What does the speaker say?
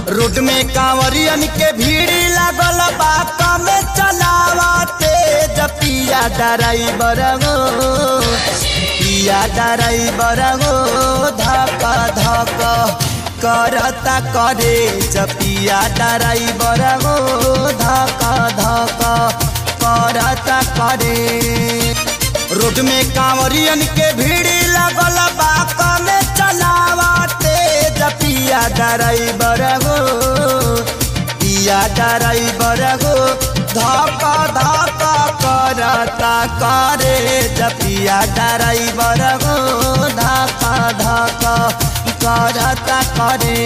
Road में कांवरियन के भीड़ लागल बात में चलावते पिया ड्राइवर गो पिया ड्राइवर गो धक धक करता करे पिया ड्राइवर गो धक धक करता करे। रोड में कांवरियन के भीड़ लागल बात में चलावते पिया ड्राइवर गो पिया ड्राइवर गो धक धक करता करे पिया ड्राइवर गो धक धक करता करे।